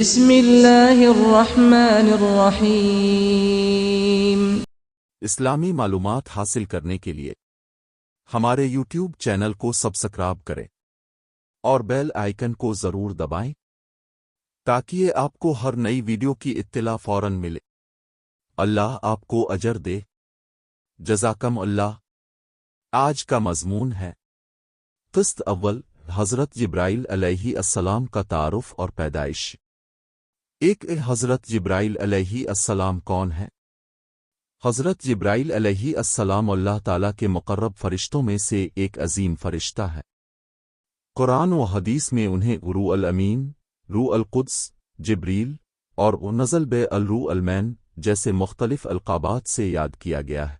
بسم اللہ الرحمن الرحیم۔ اسلامی معلومات حاصل کرنے کے لیے ہمارے یوٹیوب چینل کو سبسکرائب کریں اور بیل آئیکن کو ضرور دبائیں تاکہ آپ کو ہر نئی ویڈیو کی اطلاع فوراً ملے۔ اللہ آپ کو اجر دے، جزاکم اللہ۔ آج کا مضمون ہے قسط اول، حضرت جبرائیل علیہ السلام کا تعارف اور پیدائش۔ حضرت جبرائیل علیہ السلام کون ہے؟ حضرت جبرائیل علیہ السلام اللہ تعالیٰ کے مقرب فرشتوں میں سے ایک عظیم فرشتہ ہے۔ قرآن و حدیث میں انہیں روح الامین، روح القدس، جبریل اور نزل بے الروح المین جیسے مختلف القابات سے یاد کیا گیا ہے۔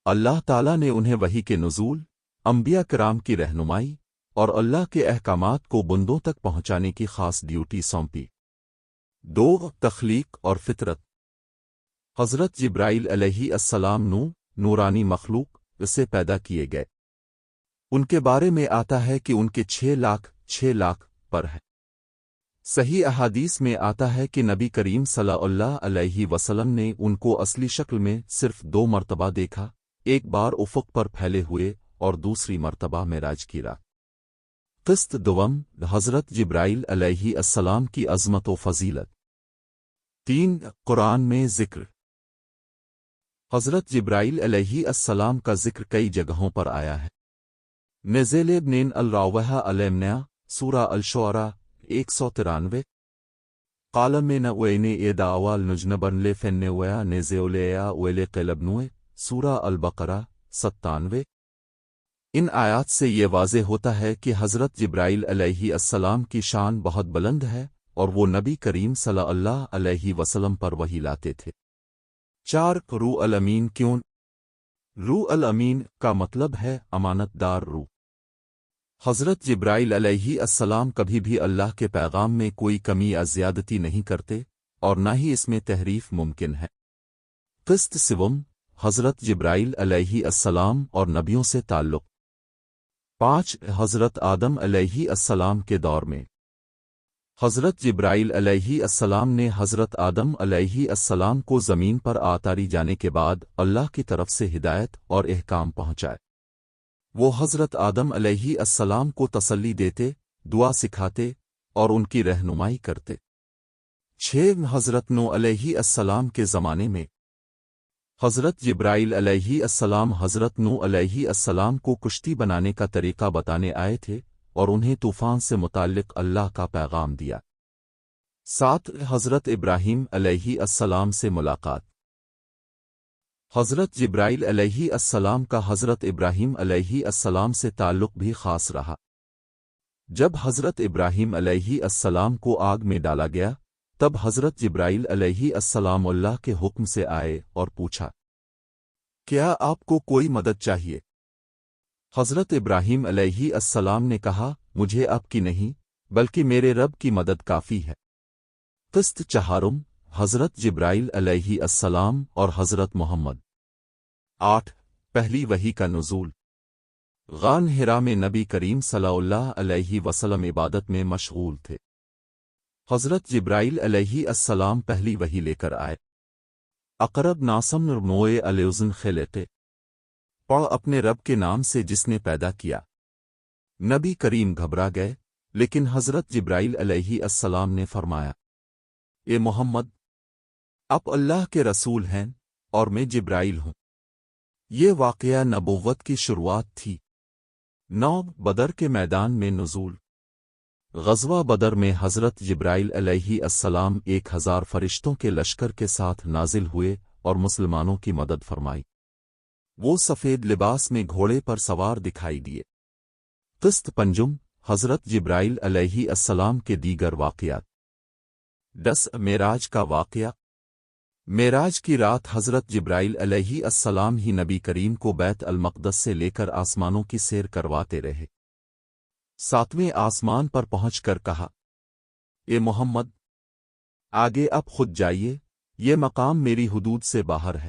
اللہ تعالیٰ نے انہیں وحی کے نزول، انبیاء کرام کی رہنمائی اور اللہ کے احکامات کو بندوں تک پہنچانے کی خاص ڈیوٹی سونپی۔ تخلیق اور فطرت۔ حضرت جبرائیل علیہ السلام نورانی مخلوق سے پیدا کیے گئے۔ ان کے بارے میں آتا ہے کہ ان کے 6 لاکھ پر ہے۔ صحیح احادیث میں آتا ہے کہ نبی کریم صلی اللہ علیہ وسلم نے ان کو اصلی شکل میں صرف 2 مرتبہ دیکھا، ایک بار افق پر پھیلے ہوئے اور دوسری مرتبہ معراج کی رات۔ قسط دوم، حضرت جبرائیل علیہ السلام کی عظمت و فضیلت۔ 3 قرآن میں ذکر۔ حضرت جبرائیل علیہ السلام کا ذکر کئی جگہوں پر آیا ہے۔ نزل ابن الراوحہ المنیا، سورہ الشعراء 193۔ قال من وین ادا اول نجنبن لفن ویا نزولیا ویل قلبنوے، سورہ البقرہ 97۔ ان آیات سے یہ واضح ہوتا ہے کہ حضرت جبرائیل علیہ السلام کی شان بہت بلند ہے اور وہ نبی کریم صلی اللہ علیہ وسلم پر وحی لاتے تھے۔ 4 روح الامین کیوں؟ روح الامین کا مطلب ہے امانت دار روح۔ حضرت جبرائیل علیہ السلام کبھی بھی اللہ کے پیغام میں کوئی کمی یا زیادتی نہیں کرتے اور نہ ہی اس میں تحریف ممکن ہے۔ قسط سوم، حضرت جبرائیل علیہ السلام اور نبیوں سے تعلق۔ 5 حضرت آدم علیہ السلام کے دور میں حضرت جبرائیل علیہ السلام نے حضرت آدم علیہ السلام کو زمین پر اتاری جانے کے بعد اللہ کی طرف سے ہدایت اور احکام پہنچائے۔ وہ حضرت آدم علیہ السلام کو تسلی دیتے، دعا سکھاتے اور ان کی رہنمائی کرتے۔ 6 حضرت نوح علیہ السلام کے زمانے میں حضرت جبرائیل علیہ السلام حضرت نوح علیہ السلام کو کشتی بنانے کا طریقہ بتانے آئے تھے اور انہیں طوفان سے متعلق اللہ کا پیغام دیا۔ 7 حضرت ابراہیم علیہ السلام سے ملاقات۔ حضرت جبرائیل علیہ السلام کا حضرت ابراہیم علیہ السلام سے تعلق بھی خاص رہا۔ جب حضرت ابراہیم علیہ السلام کو آگ میں ڈالا گیا تب حضرت جبرائیل علیہ السلام اللہ کے حکم سے آئے اور پوچھا، کیا آپ کو کوئی مدد چاہیے؟ حضرت ابراہیم علیہ السلام نے کہا، مجھے آپ کی نہیں بلکہ میرے رب کی مدد کافی ہے۔ قسط چہارم، حضرت جبرائیل علیہ السلام اور حضرت محمد۔ 8 پہلی وحی کا نزول۔ غار حرا میں نبی کریم صلی اللہ علیہ وسلم عبادت میں مشغول تھے۔ حضرت جبرائیل علیہ السلام پہلی وحی لے کر آئے۔ اقرب ناسم نوئے علیہزن خلقے، پڑھ اپنے رب کے نام سے جس نے پیدا کیا۔ نبی کریم گھبرا گئے، لیکن حضرت جبرائیل علیہ السلام نے فرمایا، اے محمد، آپ اللہ کے رسول ہیں اور میں جبرائیل ہوں۔ یہ واقعہ نبوت کی شروعات تھی۔ 9 بدر کے میدان میں نزول۔ غزوہ بدر میں حضرت جبرائیل علیہ السلام 1000 فرشتوں کے لشکر کے ساتھ نازل ہوئے اور مسلمانوں کی مدد فرمائی۔ وہ سفید لباس میں گھوڑے پر سوار دکھائی دیے۔ قسط پنجم، حضرت جبرائیل علیہ السلام کے دیگر واقعات۔ 10 معراج کا واقعہ۔ معراج کی رات حضرت جبرائیل علیہ السلام ہی نبی کریم کو بیت المقدس سے لے کر آسمانوں کی سیر کرواتے رہے۔ 7ویں آسمان پر پہنچ کر کہا، اے محمد، آگے اب خود جائیے، یہ مقام میری حدود سے باہر ہے۔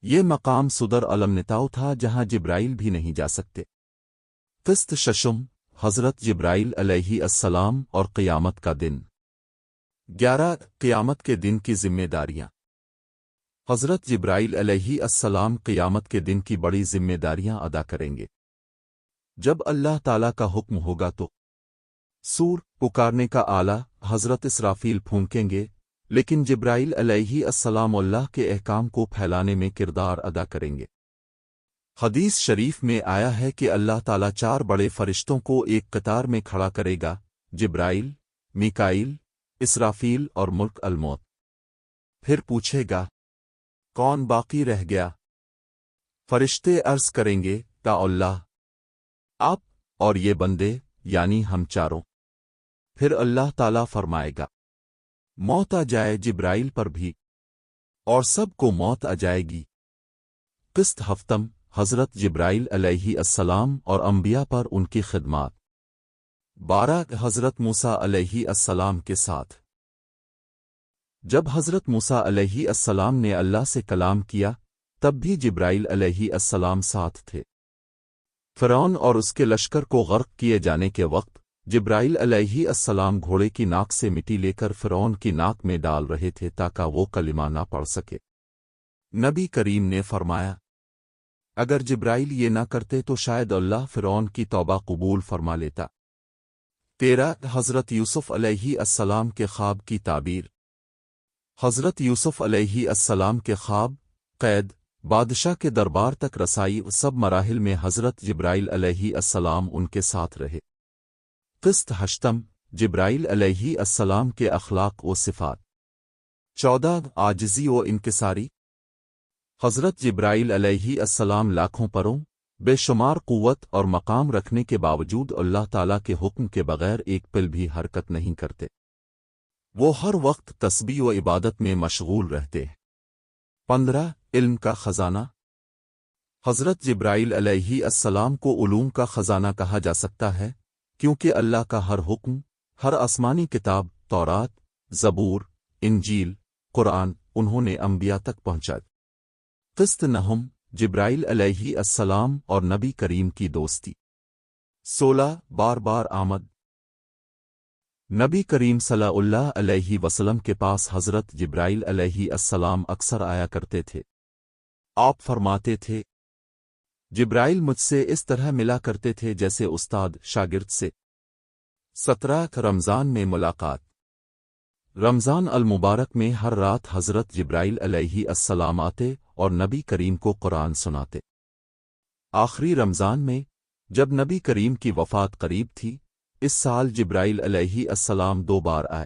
یہ مقام صدر علمنتاؤ تھا جہاں جبرائیل بھی نہیں جا سکتے۔ قسط ششم، حضرت جبرائیل علیہ السلام اور قیامت کا دن۔ 11 قیامت کے دن کی ذمہ داریاں۔ حضرت جبرائیل علیہ السلام قیامت کے دن کی بڑی ذمہ داریاں ادا کریں گے۔ جب اللہ تعالیٰ کا حکم ہوگا تو سور پکارنے کا آلہ حضرت اسرافیل پھونکیں گے، لیکن جبرائیل علیہ السلام اللہ کے احکام کو پھیلانے میں کردار ادا کریں گے۔ حدیث شریف میں آیا ہے کہ اللہ تعالیٰ 4 بڑے فرشتوں کو ایک قطار میں کھڑا کرے گا: جبرائیل، میکائیل، اسرافیل اور ملک الموت۔ پھر پوچھے گا، کون باقی رہ گیا؟ فرشتے عرض کریں گے، تا اللہ، آپ اور یہ بندے، یعنی ہم چاروں۔ پھر اللہ تعالیٰ فرمائے گا، موت آ جائے جبرائیل پر بھی، اور سب کو موت آ جائے گی۔ قسط ہفتم حضرت جبرائیل علیہ السلام اور انبیاء پر ان کی خدمات۔ 12 حضرت موسیٰ علیہ السلام کے ساتھ۔ جب حضرت موسیٰ علیہ السلام نے اللہ سے کلام کیا، تب بھی جبرائیل علیہ السلام ساتھ تھے۔ فرعون اور اس کے لشکر کو غرق کیے جانے کے وقت جبرائیل علیہ السلام گھوڑے کی ناک سے مٹی لے کر فرعون کی ناک میں ڈال رہے تھے تاکہ وہ کلمہ نہ پڑھ سکے۔ نبی کریم نے فرمایا، اگر جبرائیل یہ نہ کرتے تو شاید اللہ فرعون کی توبہ قبول فرما لیتا۔ 13 حضرت یوسف علیہ السلام کے خواب کی تعبیر۔ حضرت یوسف علیہ السلام کے خواب، قید، بادشاہ کے دربار تک رسائی، سب مراحل میں حضرت جبرائیل علیہ السلام ان کے ساتھ رہے۔ قسط ہشتم جبرائیل علیہ السلام کے اخلاق و صفات۔ 14 عاجزی و انکساری۔ حضرت جبرائیل علیہ السلام لاکھوں پروں، بے شمار قوت اور مقام رکھنے کے باوجود اللہ تعالیٰ کے حکم کے بغیر ایک پل بھی حرکت نہیں کرتے۔ وہ ہر وقت تسبیح و عبادت میں مشغول رہتے ہیں۔ 15 علم کا خزانہ۔ حضرت جبرائیل علیہ السلام کو علوم کا خزانہ کہا جا سکتا ہے، کیونکہ اللہ کا ہر حکم، ہر آسمانی کتاب، تورات، زبور، انجیل، قرآن، انہوں نے انبیاء تک پہنچا۔ قسط نہم جبرائیل علیہ السلام اور نبی کریم کی دوستی۔ 16 بار بار آمد۔ نبی کریم صلی اللہ علیہ وسلم کے پاس حضرت جبرائیل علیہ السلام اکثر آیا کرتے تھے۔ آپ فرماتے تھے، جبرائیل مجھ سے اس طرح ملا کرتے تھے جیسے استاد شاگرد سے۔ 17 رمضان میں ملاقات۔ رمضان المبارک میں ہر رات حضرت جبرائیل علیہ السلام آتے اور نبی کریم کو قرآن سناتے۔ آخری رمضان میں، جب نبی کریم کی وفات قریب تھی، اس سال جبرائیل علیہ السلام 2 بار آئے۔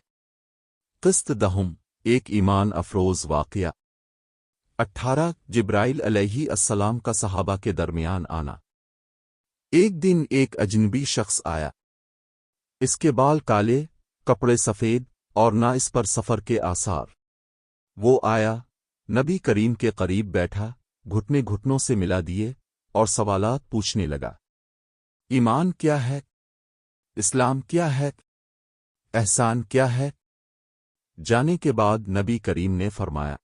قسط دہم ایک ایمان افروز واقعہ۔ 18 جبرائیل علیہ السلام کا صحابہ کے درمیان آنا۔ ایک دن ایک اجنبی شخص آیا۔ اس کے بال کالے، کپڑے سفید، اور نہ اس پر سفر کے آثار۔ وہ آیا، نبی کریم کے قریب بیٹھا، گھٹنے گھٹنوں سے ملا دیے، اور سوالات پوچھنے لگا۔ ایمان کیا ہے؟ اسلام کیا ہے؟ احسان کیا ہے؟ جانے کے بعد نبی کریم نے فرمایا،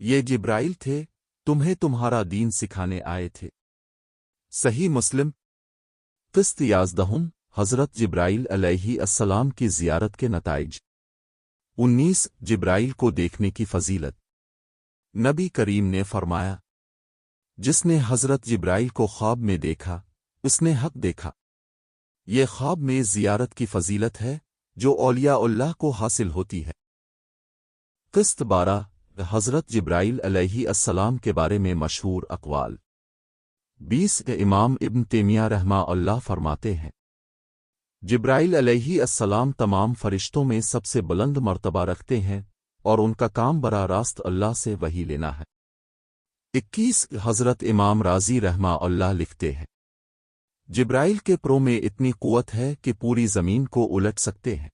یہ جبرائیل تھے، تمہیں تمہارا دین سکھانے آئے تھے۔ صحیح مسلم۔ قسط 11 حضرت جبرائیل علیہ السلام کی زیارت کے نتائج۔ 19 جبرائیل کو دیکھنے کی فضیلت۔ نبی کریم نے فرمایا، جس نے حضرت جبرائیل کو خواب میں دیکھا، اس نے حق دیکھا۔ یہ خواب میں زیارت کی فضیلت ہے جو اولیاء اللہ کو حاصل ہوتی ہے۔ قسط 12 حضرت جبرائیل علیہ السلام کے بارے میں مشہور اقوال۔ 20 امام ابن تیمیہ رحمہ اللہ فرماتے ہیں، جبرائیل علیہ السلام تمام فرشتوں میں سب سے بلند مرتبہ رکھتے ہیں، اور ان کا کام براہ راست اللہ سے وحی لینا ہے۔ 21 حضرت امام رازی رحمہ اللہ لکھتے ہیں، جبرائیل کے پروں میں اتنی قوت ہے کہ پوری زمین کو الٹ سکتے ہیں۔